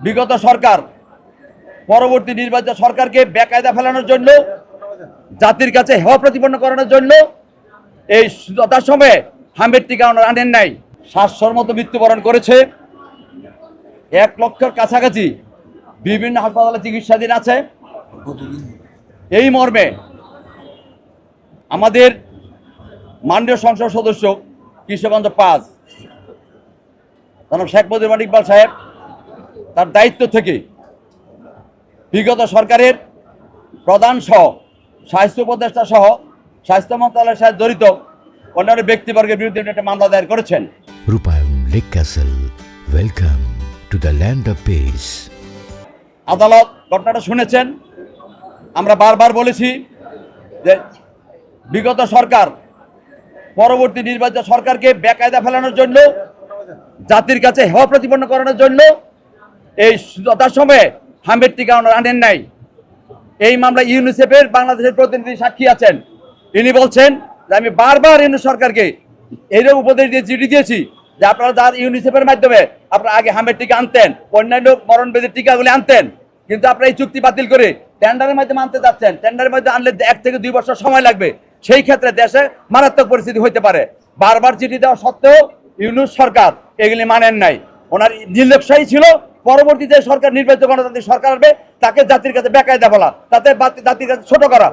বিগত সরকার পরবর্তী নির্বাচিত সরকারকে বেকায়দা ফেলানোর জন্য, জাতির কাছে হেয় প্রতিপন্ন করানোর জন্য এই যথাসময়ে হামের টিকা আনেন নাই। 700-র মতো মৃত্যুবরণ করেছে, 1 লক্ষের কাছাকাছি বিভিন্ন হাসপাতালে চিকিৎসাধীন আছে। এই মর্মে আমাদের মাননীয় সংসদ সদস্য কিশোরগঞ্জ 5 জনাব শেখ মুজিবুর ইকবাল সাহেব তার দায়িত্ব থেকে বিগত সরকারের প্রধান সহ স্বাস্থ্য উপদেষ্টা সহ স্বাস্থ্য মন্ত্রণালয়ের সাথে জড়িত অন্যান্য ব্যক্তিবর্গের বিরুদ্ধে একটা মামলা দায়ের করেছেন। রূপায়ণ lake castle, welcome to the land of piece. আদালত ঘটনাটা শুনেছেন। আমরা বারবার বলেছি যে বিগত সরকার পরবর্তী নির্বাচিত সরকারকে বেকায়দা ফেলানোর জন্য, জাতির কাছে হেয় প্রতিপন্ন করানোর জন্য এই যথাসময়ে হামের টিকা আনেন নাই। এই মামলা ইউনিসেফের বাংলাদেশের প্রতিনিধি সাক্ষী আছেন। ইনি বলছেন যে আমি বারবার ইউনিস সরকারকে এইরকম উপদেশ দিয়ে চিঠি দিয়েছি যে আপনারা যার ইউনিসেফের মাধ্যমে আপনারা আগে হামের টিকা আনতেন, অন্যান্য মরণবেদের টিকাগুলি আনতেন, কিন্তু আপনারা এই চুক্তি বাতিল করে টেন্ডারের মাধ্যমে আনতে যাচ্ছেন। টেন্ডারের মধ্যে আনলে 1 থেকে 2 বছর সময় লাগবে। সেই ক্ষেত্রে দেশে মারাত্মক পরিস্থিতি হইতে পারে। বারবার চিঠি দেওয়া সত্ত্বেও ইউনিস সরকার এগুলি মানেন নাই। ওনার নির্লক্ষ্যই ছিল পরবর্তী যে সরকার নির্বাচিত গণতান্ত্রিক সরকার আসবে তাকে জাতির কাছে বেকায়দা বলা, তাতে জাতির কাছে ছোট করা।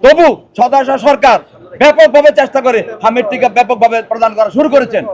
তবু সদস্য সরকার ব্যাপকভাবে চেষ্টা করে হামের টিকা ব্যাপকভাবে প্রদান করা শুরু করেছেন।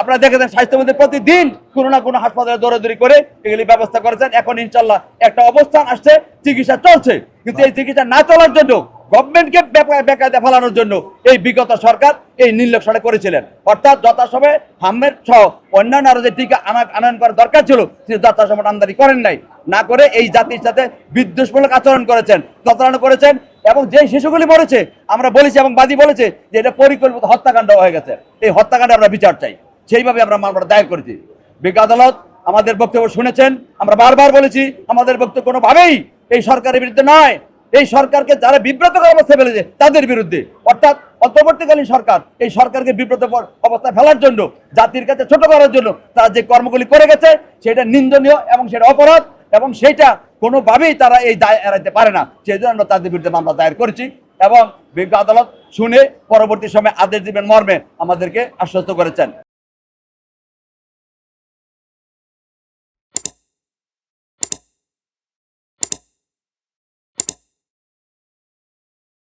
আপনারা দেখেছেন স্বাস্থ্যমন্ত্রী প্রতিদিন কোনো না কোনো হাসপাতালে দৌড়াদৌড়ি করে এগুলি ব্যবস্থা করেছেন। এখন ইনশাল্লাহ একটা অবস্থান আসছে, চিকিৎসা চলছে, কিন্তু এই চিকিৎসা না চলার জন্য গভর্নমেন্টকে বেকায়দা ফেলানোর জন্য এই বিগত সরকার এই নির্লক্ষ্যটা করেছিলেন। অর্থাৎ যথাসময়ে হামের সহ অন্যান্য আরো যে টিকা আনয়ন করার দরকার ছিল তিনি যথাসময়ে আমদানি করেন নাই, না করে এই জাতির সাথে বিদ্বেষমূলক আচরণ করেছেন, প্রতারণা করেছেন। এবং যে শিশুগুলি মরেছে আমরা বলেছি এবং বাদী বলেছে যে এটা পরিকল্পিত হত্যাকাণ্ড হয়ে গেছে। এই হত্যাকাণ্ডে আমরা বিচার চাই, সেইভাবে আমরা মামলাটা দায়ের করেছি। বিজ্ঞ আদালত আমাদের বক্তব্য শুনেছেন। আমরা বারবার বলেছি আমাদের বক্তব্য কোনোভাবেই এই সরকারের বিরুদ্ধে নয়, এই সরকারকে যারা বিব্রতকর অবস্থায় ফেলেছে তাদের বিরুদ্ধে। অর্থাৎ অন্তর্বর্তীকালীন সরকার এই সরকারকে বিব্রত অবস্থায় ফেলার জন্য, জাতির কাছে ছোট করার জন্য তারা যে কর্মগুলি করে গেছে সেটা নিন্দনীয় এবং সেটা অপরাধ, এবং সেইটা কোনোভাবেই তারা এই দায় এড়াইতে পারে না। সেই জন্য আমরা তাদের বিরুদ্ধে মামলা দায়ের করেছি এবং বিজ্ঞ আদালত শুনে পরবর্তী সময়ে আদেশ দিবেন মর্মে আমাদেরকে আশ্বস্ত করেছেন।